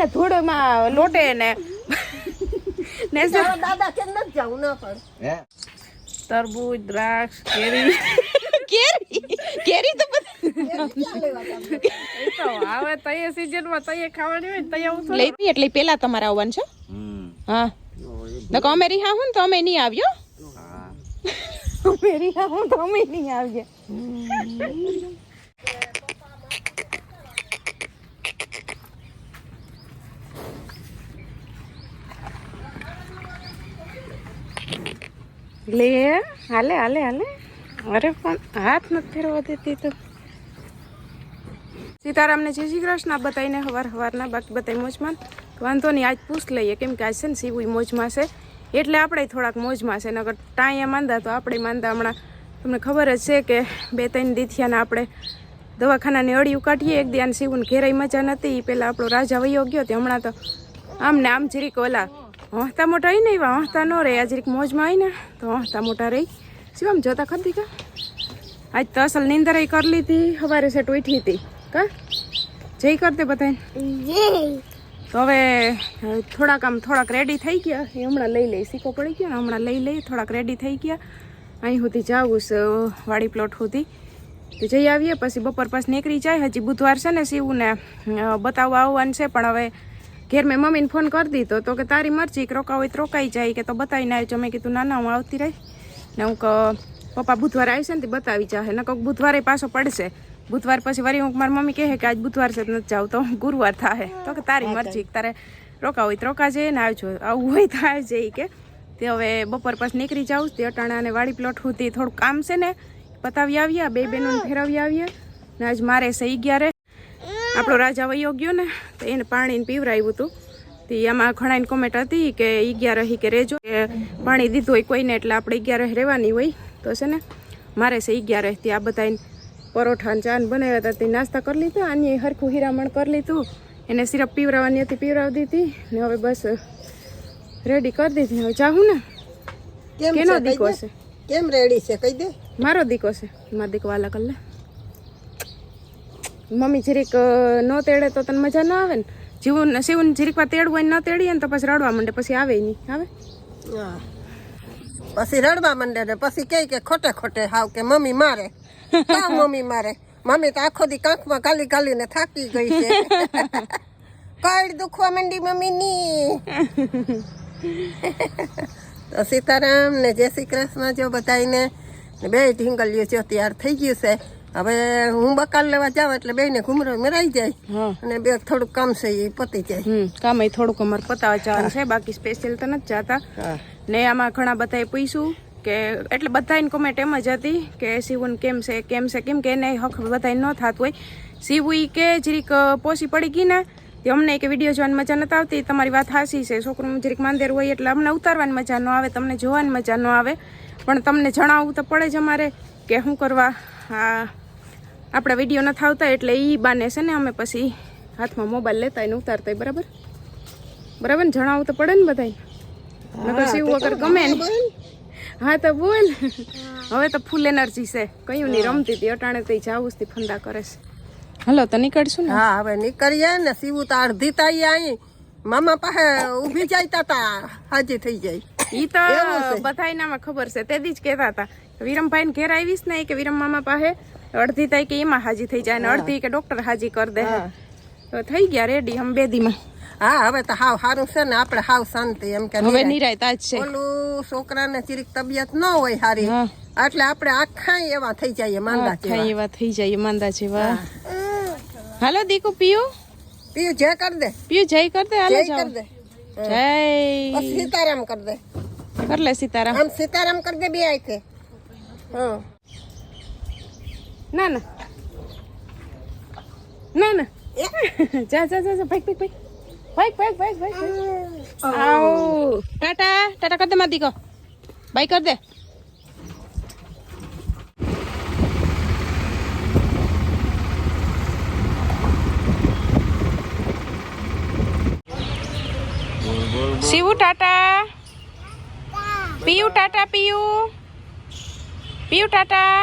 ને ધૂળમાં લોટે ને દાદા કેમ નથી જાવું ન પણ તરબૂચ દ્રાક્ષ કેરી કેરી તો આવે તઈએ સીઝન માં તઈએ ખાવાની હોય તઈએ લઈ એટલે પેલા તમારે આવવાનું છે હા નકો અમે રીહા હું તો અમે નહીં આવ્યો અમે રીહા હું તો અમે નહીં આવ્યા લે હાલે હાલે હાલે અરે પણ હાથ નથી ફેરવા દેતી તો સીતારામને જય શ્રી કૃષ્ણ બતાવીને હવારના બાકી બતાવી મોજમાં વાંધો નહીં આજ પૂછ લઈએ કેમ કે આજ છે ને સીવું મોજમાં છે એટલે આપણે થોડાક મોજમાં છે નકર ટાઈએ માંદા તો આપણે માંદા હમણાં તમને ખબર જ છે કે 2-3 દીથિયાને આપણે દવાખાનાની અડિયું કાઢીએ એક દિયાને સીવું ઘેરાઈ મજા નથી પહેલાં આપણો રાજા વયો ગયો તે હમણાં તો આમ ને આમ જરીક ઓલા હસતા મોટા આવી ને એવા હસતા ન રહે આ જરીક મોજમાં આવી ને તો હસતા મોટા રહી શું આમ જોતા ખરી કા આજ તો અસલ નીંદર કરી લીધી સવારે સેટ ઉઠી હતી કા જઈ કરતે બધાને તો હવે થોડાક રેડી થઈ ગયા એ હમણાં લઈ લઈ સિક્કો પડી ગયો ને હમણાં લઈ થોડાક રેડી થઈ ગયા અહીં સુધી જાવું છે વાડી પ્લોટ સુધી તો જઈ આવીએ પછી બપોર પાસ નીકળી જાય હજી બુધવાર છે ને સીવું ને બતાવવા આવવાનું છે પણ હવે ઘેર મેં મમ્મીને ફોન કરી દીધો તો કે તારી મરજી કે રોકાવ હોય તો રોકાઈ જાય કે તો બતાવીને આવજો મેં કીધું ના હું આવતી રહી ને હું પપ્પા બુધવારે આવશે ને તે બતાવી જાહે ને કોઈક બુધવારે પાછો પડશે બુધવાર પછી વળી હું મારી મમ્મી કહે કે આજ બુધવાર છે નથી જાવ તો ગુરુવાર થાય તો કે તારી મરજી તારે રોકાવ હોય તો રોકાજે ને આવજો આવું હોય તો આવજે કે તે હવે બપોર પછી નીકળી જાઉં તે અટાણા અને વાડી પ્લોટ સુધી થોડું કામ છે ને પતાવી આવ્યા બે બહેનોને ફેરવી આવ્યા ને આજ મારે સહી ગયા રે આપણો રાજા વયો ગયો ને તો એને પાણીને પીવરાવ્યું હતું તે આમાં ઘણાની કોમેન્ટ હતી કે 11 રહી કે રેજો કે પાણી દીધું હોય કોઈને એટલે આપણે 11 રહેવાની હોય તો છે ને મારે છે 11 તે આ બધાને પરોઠા ચા બનાવ્યા હતા તે નાસ્તા કરી લીધા આની હરખું હીરામણ કરી લીધું એને સિરપ પીવરાવવાની હતી પીવરાવી દીધી ને હવે બસ રેડી કરી દીધી હવે જાઉં ને કેનો દીકો છે કેમ રેડી છે કહી દે મારો દીકો છે મારો દીકો વાલા કલ્લે મમ્મી જરીક ન તેડે તો તને મજા ના આવે ને શિવન જરીકમાં તેડવું હોય ન તેડીએ ને તો પછી રડવા માંડે પછી આવે નહીં આવે પછી રડવા માંડે ને પછી કહે કે ખોટે હાવ કે મમ્મી મારે મમ્મી મારે મમ્મી તો આખો દી કાંખમાં ગાલીને થાકી ગઈ છે કઈ દુખવા માંડી મમ્મી ની તો સીતારામ ને જય શ્રી કૃષ્ણ જો બધાને બે ઢીંગલીઓ જો તૈયાર થઈ ગયું છે હવે હું બકાલ લેવા જાઉં એટલે બેને ઘુમરો મરાઈ જાય અને બે થોડુંક કામ છે એ પતી જાય કામ એ થોડુંક અમારે પતાવા જવાનું છે બાકી સ્પેશિયલ તો નથી જતા ને આમાં ઘણા બધાએ પૂછ્યું કે એટલે બધાની કોમેન્ટ એમ જ હતી કે સીવું કેમ છે કેમ કે એને હક બધાને ન થતું હોય સીવું કે જરીક પોસી પડી ગઈ ને તે અમને કે વિડીયો જોવાની મજા નથી આવતી તમારી વાત હાસી છે છોકરું જરીક માંદેર હોય એટલે અમને ઉતારવાની મજા ન આવે તમને જોવાની મજા ન આવે પણ તમને જણાવવું તો પડે જ અમારે કે શું કરવા આપણા વિડીયો નથી આવતા એટલે એ બાને છે ને અમે પછી હાથમાં મોબાઈલ લેતા એને ઉતારતા બરાબર ને જણાવવું તો પડે ને બધાને નકર સીવું વગર ગમે ને હા તો બોલ હવે તો ફૂલ એનર્જી છે કયું નહીં રમતી હતી અટાણે તો જાવું જ ફંદા કરે છે હલો તો નીકળશું ને હા હવે નીકળીએ ને સીવું તો અડધી તાઈ અહીં મામા પાસે ઊભી જાય તા હાજી થઈ જાય ઈ તો બધાયનામાં ખબર છે તે દી જ કહેતા હતા વિરમભાઈ ને ઘેર આવીશ ને કે વિરમ મામા પાસે અડધી થાય કે એમાં હાજી થઈ જાય ને અડધી કે ડોક્ટર હાજી કરી દે તો થઈ ગયા રેડી હમ બેદીમાં હા હવે તો હાવ સારું છે ને આપણે હાવ શાંતિ એમ કે હવે નિરાય તાજ છે ઓલું છોકરાને ચીરીક તબિયત ન હોય સારી એટલે આપણે આખા એવા થઈ જઈએ માંદા જેવા એવા થઈ જઈએ માંદા જેવા હાલો દીકુ પીયું જય કર દે જય કર દે હાલો જય કર દે જય સીતારામ કર દે કર લે સીતારામ આમ સીતારામ કર દે બે આઈ હા ના જા ભાઈ આવ ટાટા કર દે માર દીકો બાય કર દે શિવુ ટાટા પીયુ ટાટા પીયુ ટાટા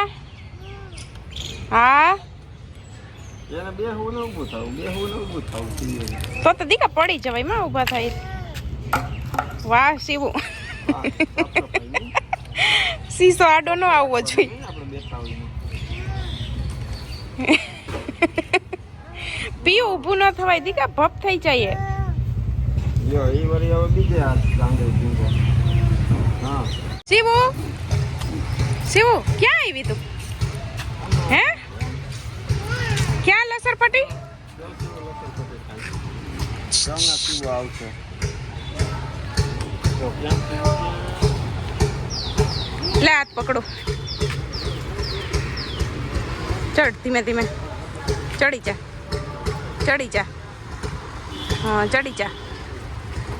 હા એને બેહવું ને ઊભું થવું તો દીકા પડી જવાય માં ઊભા થાય. વાહ શિવું, સીસો આડો ન આવવો જોઈએ. આપણે બેઠા હોય પીવું ઊભું ન થવાય દીકા, ભપ થઈ જાય. લ્યો એ વળી હવે બીજે હાથ ગાંગડી પીંગો. હા શિવું, શિવું ક્યાં આવી તું? હે ક્યાં લસરપટ્ટી? ગામના પીવો આવશે તો ક્યાં લે હાથ પકડો, ચડ ધીમે ધીમે ચડી જા, ચડી જા. હા ચડી જા,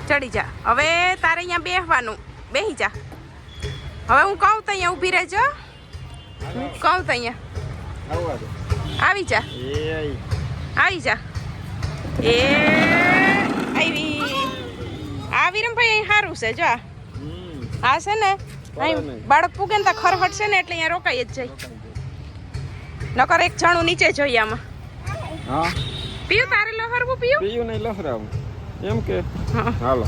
ચડી જા. હવે તારે અહીંયા બેસવાનું, બેસી જા. હવે હું કહું તો અહીંયા ઊભી રહેજો, હું કહું તો અહીંયા આવવા દે. આવી જા, આવી જા. એ આવી આવી રમભાઈ અહીં સારું છે જો. આ છે ને અહીં બાળક પૂગે ને તો ખરખટ છે ને એટલે અહીંયા રોકાઈ જ જાય. નકર એક છાણું નીચે જોઈએ આમાં. હા પીયું તારે લહરવું પીયું? પીયું નહીં લસરાવું એમ કે હા હાલો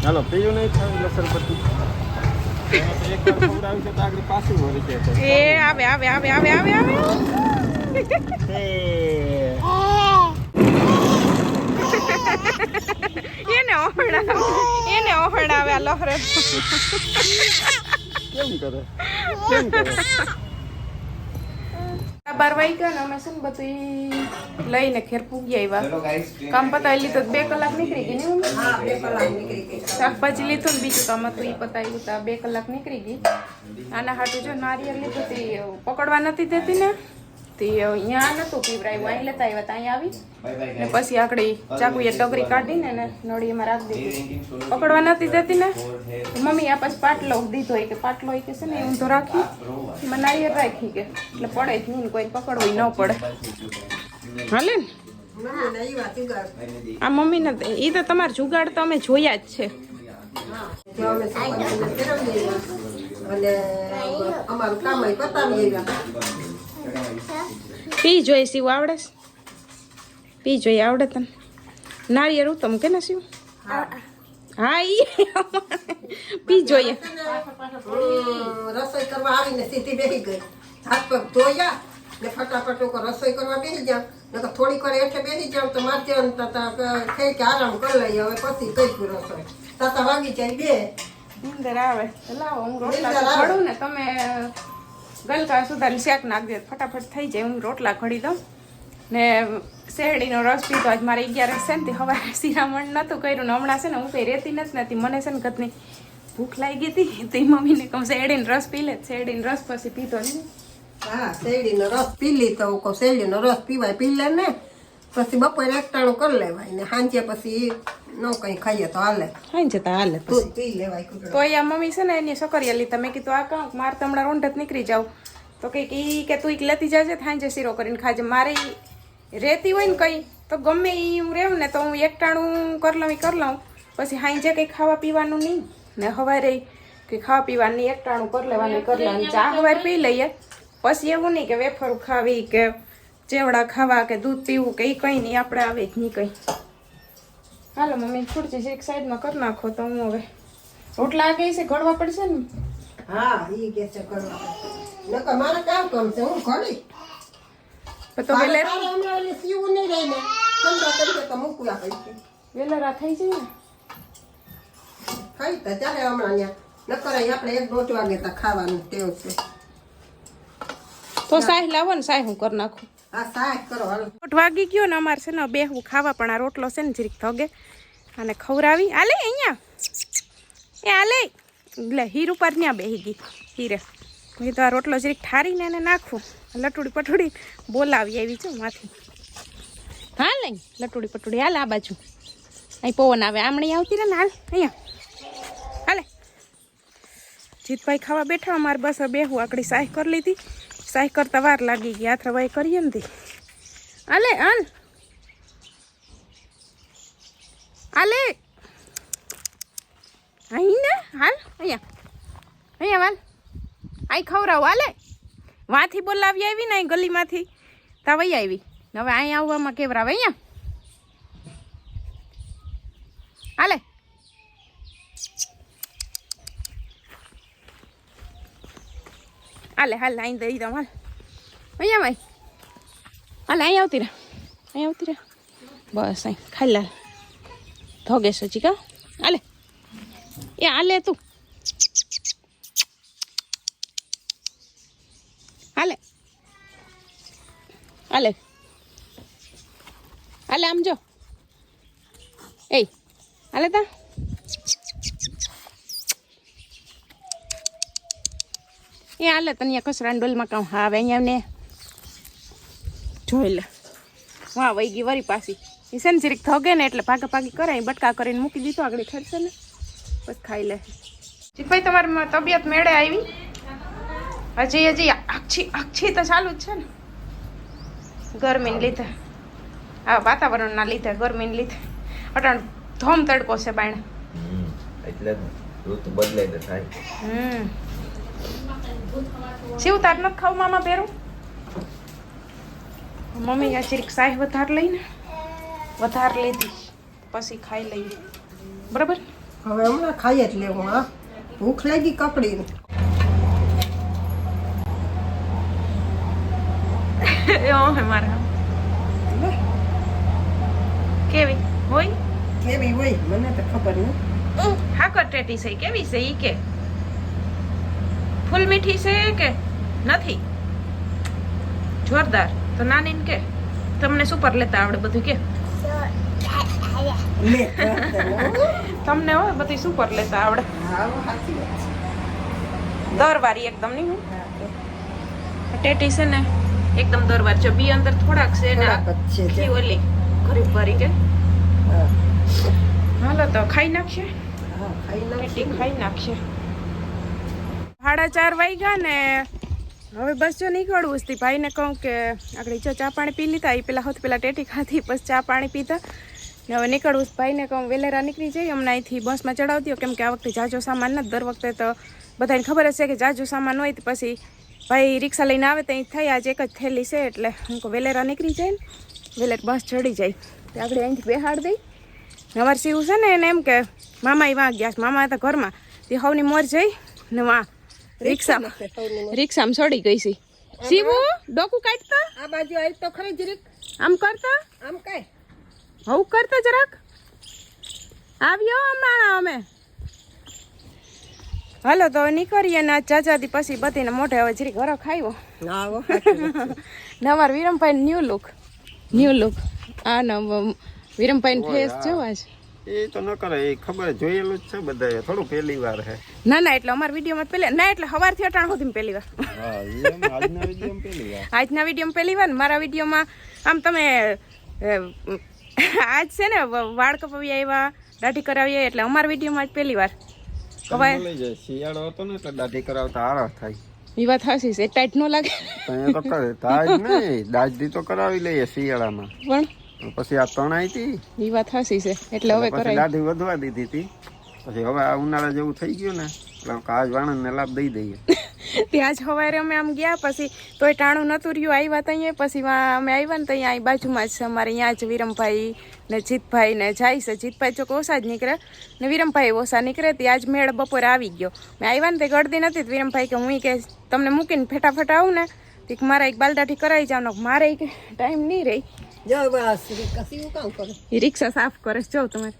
હાલો પીયું નહીં થાય લસરપટ્ટી. એક વાર ખવડાવી છે તો આગળ પાછું વળી જાય. એ આવે આવે આવે આવે આવે આવે. એને ઓહણાવે આ લહરે. કેમ કરે કેમ કરે? 12 વાગ્યા ને અમે છે ને બધું લઈને ઘેર પૂગી આવ્યા. કામ પતાવી લીધું 2 કલાક નીકળી ગઈ ને. હા 2 કલાક નીકળી ગઈ. શાકભાજી લીધું ને બીજું કામ હતું એ પતાવ્યું તો 2 કલાક નીકળી ગઈ. આના હાટું જો નારિયેળ લીધું તે પકડવા નથી દેતી ને, તે અહીંયા નતું પીવરાયું, અહીં લેતા આવ્યા ત્યાં આવી ને પછી આગળ ચાકુએ ડગરી કાઢીને ને નળીમાં રાખી દીધી. પકડવા નથી દેતી ને મમ્મી આ પછી પાટલો દીધો કે પાટલો કે છે ને ઊંધો રાખી એમાં નારિયેળ રાખી કે એટલે પડે જ નહીં, કોઈ પકડવું ન પડે. હાલે ને મમ્મીને આવ્યા જુગાડ. આ મમ્મીને એ તો તમારે જુગાડ તો અમે જોયા જ છે. જો અમે છોકરાઓને ફેરવી આવ્યા અને અમારું કામ અહીં પતાવી આવ્યા. પી જોઈ શિવ આવડે છે? પી જોઈ આવડે તને? નારિયેળ ઉત્તમ કે ને શિવ? હા ઈ પી જોઈએ. રસોઈ કરવા આવીને સીધી બેસી ગઈ, હાથ પગ ધોયા ને ફટાફટ રસોઈ કરવા બેસી જાવ. નકર થોડીક વાર હેઠે બેસી જાવ તો માથે થઈ કે આરામ કરી લઈએ. હવે પછી કઈ રસોઈ તાતા વાગી જાય 2. નીંદર આવે લાવો હું રોટલા ઘડું ને તમે ગલકા સુધારી શેક નાખ દે ફટાફટ થઈ જાય. હું રોટલા ઘડી દઉં ને શેરડીનો રસ પીધો. આજ મારે 11 છે ને હવે શિરામણ નહોતું કર્યું ને હમણાં છે ને હું કંઈ રહેતી નથી. મને છે ને કદની ભૂખ લાગી હતી તો મમ્મીને કહું શેરડીનો રસ પી લે. શેરડીનો રસ પછી પીધો નહીં. હા શેરડીનો રસ પી લીધો. કહું શેરડીનો રસ પીવાય પી લે ને પછી બપોરે એકટાણું કરી લેવાય ને સાંજે પછી ન કંઈ ખાઈએ તો હાલે. ખાઈ જતા હાલે દૂધ પી લેવાય. તો અહીંયા મમ્મી છે ને એની સકરિયા લીધા. મેં કીધું આ કાં મારે તો હમણાં રોંઢ જ નીકળી જાવ તો કંઈક ઈ કે તું લેતી જાજે સાંજે શીરો કરીને ખાજે. મારે રહેતી હોય ને કંઈ તો ગમે એ હું રહેવું ને તો હું એકટાણું કરી લઉં પછી સાંજે કંઈ ખાવા પીવાનું નહીં ને સવારે કંઈ ખાવા પીવાનું એકટાણું કરી લેવાનું ચા સવારે પી લઈએ. પછી એવું નહીં કે વેફર ખાવી કે ચેવડા ખાવા કે દૂધ પીવું કે એ કંઈ નહીં આપણે આવે જ નહીં કંઈ. હાલો મમ્મી ખુરશી એક સાઈડમાં કરી નાખો તો હું હવે રોટલા કહે છે ઘડવા પડશે ને. હા ઈ કે છે કરવા નકર મારે કામ કામ છે હું ઘડી તો વેલે હમણાં સીવું નહીં રહી ને ઠંડા કરી તો મૂકવા પડી વેલરા થઈ જાય ને ખાઈ તો ચાલે હમણાં ત્યાં નકર આપણે 1-1.5 વાગે તો ખાવાનું ટેવ છે. તો સાહ લાવો ને સાહ હું કરી નાખું. હા સાહેબ કરો હાલો. 8 વાગી ગયો ને અમારે છે ને બેહવું ખાવા પણ આ રોટલો છે ને જરીક થગે અને ખવરાવી આલે અહીંયા એ આલે એટલે હીર ઉપર ત્યાં બેસી ગઈ હીરે. મેં તો આ રોટલો જરીક ઠારીને એને નાખું. લટુડી પટુડી બોલાવી આવી છું માથી. હા લઈ લટુડી પટુડી હાલ આ બાજુ અહીં પવન આવે આમણી આવતી રહે ને હાલ અહીંયા હાલે. જીતભાઈ ખાવા બેઠા અમારે બસ બેહવું આકડી સાહ કરી લીધી. સાહ કરતા વાર લાગી ગઈ હાથ રવાઈ કરીએ ને હાલે હાલ હાલે અહીં ને હાલ અહીંયા હાલ અહીં ખવડાવ હાલે. વાંથી બોલાવી આવી ને અહીં ગલીમાંથી તા વહી આવી હવે અહીંયા આવવામાં કેવરાવે અહીંયા હાલે હાલે હાલ અહીં દઈ દઉં હાલ અહીંયા ભાઈ હાલ અહીં આવતી રહે બસ અહીં ખાઈ લા ધોગે સચી કા હાલે એ હાલે તું હાલે હાલે હાલે આમ જો એ હાલે તા એ હાલે તને કચરા ડોલમાં કામ હા હવે અહીંયા ને જોઈ લે વાહ વહી ગઈ વરી પાછી એ છે ને જરીક થગે ને એટલે ભાગા ભાગી કરાય બટકા કરીને મૂકી દીધો આગળ ખેડશે ને બસ ખાઈ લે જીતભાઈ તમારી તબિયત મેળે આવી હજી આખી તો ચાલુ જ છે ને ગરમીને લીધે આ વાતાવરણના લીધે ગરમીને લીધે અટાણ ધોમ તડકો છે બાયણે એટલે ઋતુ બદલાય તો થાય શિવ તાર નથી ખાવું મામા પહેરું મમ્મી આ ચીરીક સાહ વધારે લઈને વધારે લીધી પછી ખાઈ લઈએ બરાબર હવે હમણાં ખાઈ જ લેવું હા ભૂખ લાગી કકડીને મારા કેવી હોય કેવી હોય મને તો ખબર નહીં હાકર ટેટી છે કેવી છે ઈ કે ફૂલ મીઠી છે કે નથી જોરદાર તો નાની કે તમને સુપર લેતા આવડે બધું કે તમને હોય બધી સુપર લેતા આવડે દરવારી એકદમ નહીં ટેટી છે ને એકદમ દરવાર છે બી અંદર થોડાક છે ને આખી ઓલી ગરીબ વારી કે હાલો તો ખાઈ નાખશે ટેટી ખાઈ નાખશે 4:30 વાગ્યા ને હવે બસ જો નીકળવું હતી ભાઈને કહું કે આગળ જો ચા પાણી પી લીધા એ પેલા સૌથી પહેલાં ટેટી ખાધી પછી ચા પાણી પીતા ને હવે નીકળવું ભાઈને કહું વેલેરા નીકળી જઈએ હમણાં અહીંથી બસમાં ચડાવતી કેમ કે આ વખતે જાજો સામાન નથી દર વખતે તો બધાને ખબર જ છે કે જાજો સામાન હોય તો પછી ભાઈ રિક્ષા લઈને આવે તો અહીં થઈ આજે એક જ થેલી છે એટલે હું કહું વેલેરા નીકળી જાય ને વેલેર બસ ચડી જાય તો આગળ અહીંથી બેહાડ દઈ અમારે શિવ છે ને એને એમ કે મામા વાં ગયા મામા હતા ઘરમાં તે હવની મોર જઈ ને વાં રિક્ષામાં ચડી ગઈ છે શિવુ ડોકું કાઢતા આ બાજુ આવી તો ખરી જરીક આમ કરતા આમ કાય હવું કરતા જરાક આવ્યો હમણાં અમે હાલો તો નીકળીએ ને ચાચાથી પછી બતીને મોઢે હવે જરીક ઘરો ખાયો આવો ને અમારા વિરમભાઈ ન્યૂ લુક આ ને વિરમભાઈ ફેસ જોવા છે એ તો ન કરે એ ખબર જોયેલું જ છે બધાએ થોડું પહેલી વાર હે ના એટલે અમારા વિડીયોમાં પહેલી ના એટલે સવારથી અટાણ સુધી પહેલી વાર આજના વિડીયોમાં પહેલી વાર આજના વિડીયોમાં પહેલી વાર મારા વિડીયોમાં આમ તમે આજ છે ને વાળ કપાવી આવ્યા દાઢી કરાવી એટલે અમારા વિડીયોમાં આજ પહેલી વાર લઈ જાય શિયાળો હતો ને એટલે દાઢી કરાવતા આરા થાય એ વાત હાસી છે ટાઈટ ન લાગે તો કરે તાજ નહીં દાઢી તો કરાવી લઈએ શિયાળામાં પણ પછી આ તણાઈ હતી એ વાત હાસી છે એટલે હવે પછી કરાય દાઢી વધવા દીધી હતી પછી હવે આ ઉનાળા જેવું થઈ ગયું ને એટલે આજ વાણંદને લાભ દઈ દઈએ ત્યાં જ સવારે અમે આમ ગયા પછી તોય ટાણું નતું રહ્યું આવ્યા ત્યાં પછી અમે આવ્યા ને ત્યાં અહીં બાજુમાં જ છે અમારે અહીંયા જ વિરમભાઈ ને જીતભાઈ ને જાય છે જીતભાઈ ચોક ઓછા જ નીકળે ને વિરમભાઈ ઓછા નીકળે ત્યાં જ મેળ બપોરે આવી ગયો મેં આવ્યા ને તે ગળદી નથી વિરમભાઈ કે હું કે તમને મૂકીને ફટાફટ આવું ને કે મારા એક બાલદાઠી કરાવી જાવ મારે કે ટાઈમ નહીં રહી જો બસ કશું કામ કરે એ રિક્ષા સાફ કરે છે જો તમારે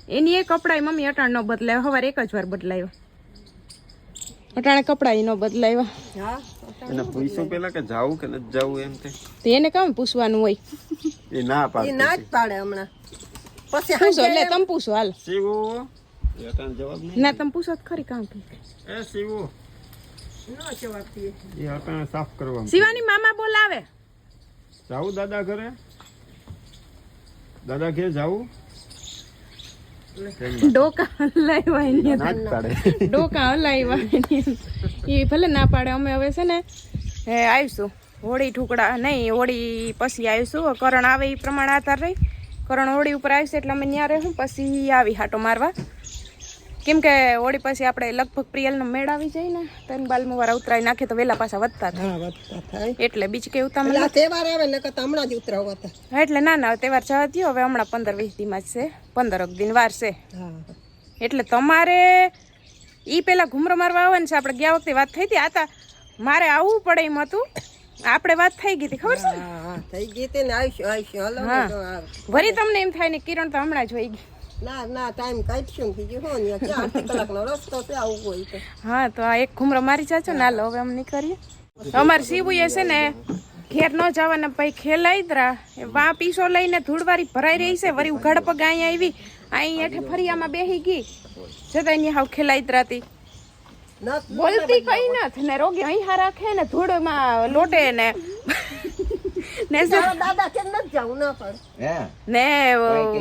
એની એ કપડાં મમ્મી અટાણ ન બદલાયો સવારે એક જ વાર બદલાયો અટાણે કપડાં ન બદલાવ્યા હા એને પૂછ્યું પેલા કે જાવું કે નથી જાવું એમ તે તો એને કામ પૂછવાનું હોય એ ના એ પાડે ના જ પાડે હમણાં પછી પૂછો એટલે તમે પૂછો હાલ શિવો એ અટાણે જવાબ નહીં ના તમે પૂછો તો ખરી કામ કે એ શિવો ન જવાબ દે એ અટાણે સાફ કરવા શિવાની મામા બોલાવે જાવું દાદા ઘરે દાદા ઘેર જાવું ડોકા હલાવ્યા ના જ પાડે ડોકા હલાવ્યા એ ભલે ના પાડે અમે હવે છે ને આવીશું હોળી ઠુકડા નહીં હોળી પછી આવીશું કરણ આવે એ પ્રમાણે આધાર રહી કરણ હોળી ઉપર આવીશું એટલે અમે ત્યાં રહીશું પછી આવી હાટો મારવા કેમ કે હોળી પછી આપણે લગભગ પ્રિયલનો મેળ આવી જાય ને તન બાલમું વાળા ઉતરાઈ નાખે તો વેલા પાછા વધતા થાય હા વધતા થાય એટલે બીજું કેવું તમે એટલે આ તહેવાર આવે ને કતા હમણાં જ ઉતરાવ હતા એટલે ના તહેવાર જવા દ્યો હવે હમણાં 15-20 દીમાં જ છે 15 દિન વાર છે હા એટલે તમારે ઈ પેલા ઘુમરો મારવા આવે ને છે આપણે ગયા વખતે વાત થઈ હતી આતા મારે આવવું પડે એમ હતું આપણે વાત થઈ ગઈ હતી ખબર છે હા હા થઈ ગઈ તે ને આવીશું હલો ને તો આવે. વરી તમને એમ થાય ને કિરણ તો હમણાં જ હોઈ ગઈ ના ટાઈમ કાઢશું બીજું હો ને ક્યાં 8 કલાકનો રસ્તો છે આવું હોય તો હા તો આ એક ઘુમરો મારી જાજો ને હાલો હવે અમે નીકળીએ અમારે સીબુએ છે ને ઘેર ન જવાના ભાઈ ખેલાઈદરા વા પીસો લઈને ધૂળવારી ભરાઈ રહી છે વરી ઉઘાડ પગ અહીંયા આવી અહીં હેઠે ફરિયામાં બેહી ગઈ જતા એની હાવ ખેલાઈદરાતી બોલતી કઈ નથી ને રોગી અહીં હા રાખે ને ધૂળમાં લોટે ને તારા દાદા કેમ નથી જાવું ના પણ ને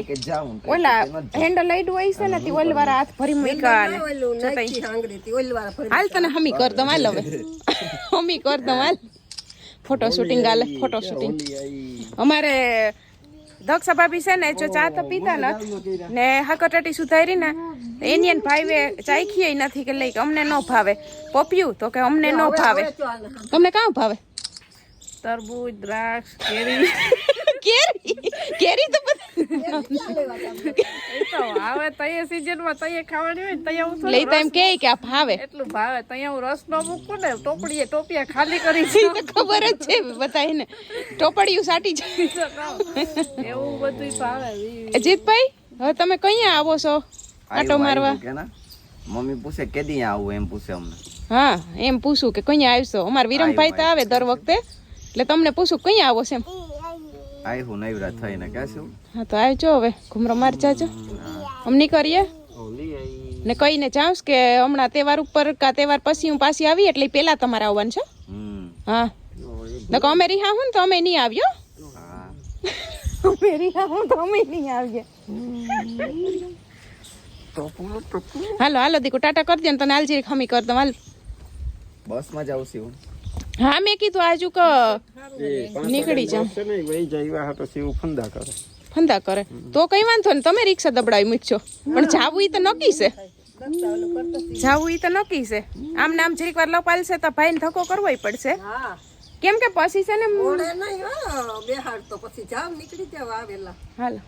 કે જાઉં ઓલા હેન્ડલ લાઈટ હોય છે ને તે ઓલ વાળા હાથ ભરી મૂક્યા ને ઓલું નાખી હાંગરીથી ઓલી વાર ફરી હાલ તને હમી કર દમ હાલ હવે હમી કર દમ હાલ ફોટો શૂટિંગ હાલે ફોટો શૂટિંગ અમારે દક્ષા ભાભી છે ને જો ચા તો પીતા નથી ને હાકટાટી સુધારી ને એની ભાઈ ચાખીએ નથી કે લઈ કે અમને ન ભાવે પપ્યું તો કે અમને ન ભાવે તમને કાં ભાવે તરબૂચ દ્રાક્ષ કેરી કેરી તો આવે તઈએ સીઝનમાં તઈએ ખાવાની હોય તઈએ હું લઈ તો એમ કે આ ભાવે એટલું ભાવે તઈએ હું રસ નો મૂકું ને ટોપિયા ખાલી કરી ઈ તો ખબર જ છે બતાઈને ટોપડિયું સાટી જાય એવું બધું ભાવે અજીતભાઈ હવે તમે કઅહીંયા આવો છો આટો મારવા મમ્મી પૂછે કેદી આવું એમ પૂછે અમને હા એમ પૂછું કે કઅહીંયા આવશો અમાર વિરમભાઈ તો આવે દર વખતે એટલે તમને પૂછું કઅહીંયા આવો છે એમ આવું નૈવરા થઈને કહેશું હા તો આવજો હવે ઘુમરો મારી જાજો અમની કરીએ ને કહીને જાઉં કે હમણાં તહેવાર ઉપર કા તહેવાર પછી હું પાછી આવી એટલે પેલા તમારે આવવાનું છે હા નકો અમે રિહા હું તો અમે નહીં આવ્યો અમે રિહા હું તો અમે નહીં આવીએ હાલો દીકુ ટાટા કરી દે ને તને હાલજી ખમી કર દઉં હાલ બસમાં જાઉં છું હા મેં કીધું આજુ ક નીકળી જાઉં છે ને વહી જાય હાટો સીવ ફંદા કરે તો કઈ વાંધો ને તમે રિક્ષા દબડાવી મૂકશો પણ જાવું ઈ તો નક્કી છે જાવું ઈ તો નક્કી છે આમ ને આમ જરીક વાર લપાલ છે તો ભાઈને ધક્કો કરવો પડશે હા કેમ કે પછી છે ને ઓળે નહીં હો બેહાડ તો પછી જાવ નીકળી જાવ આવેલા હાલો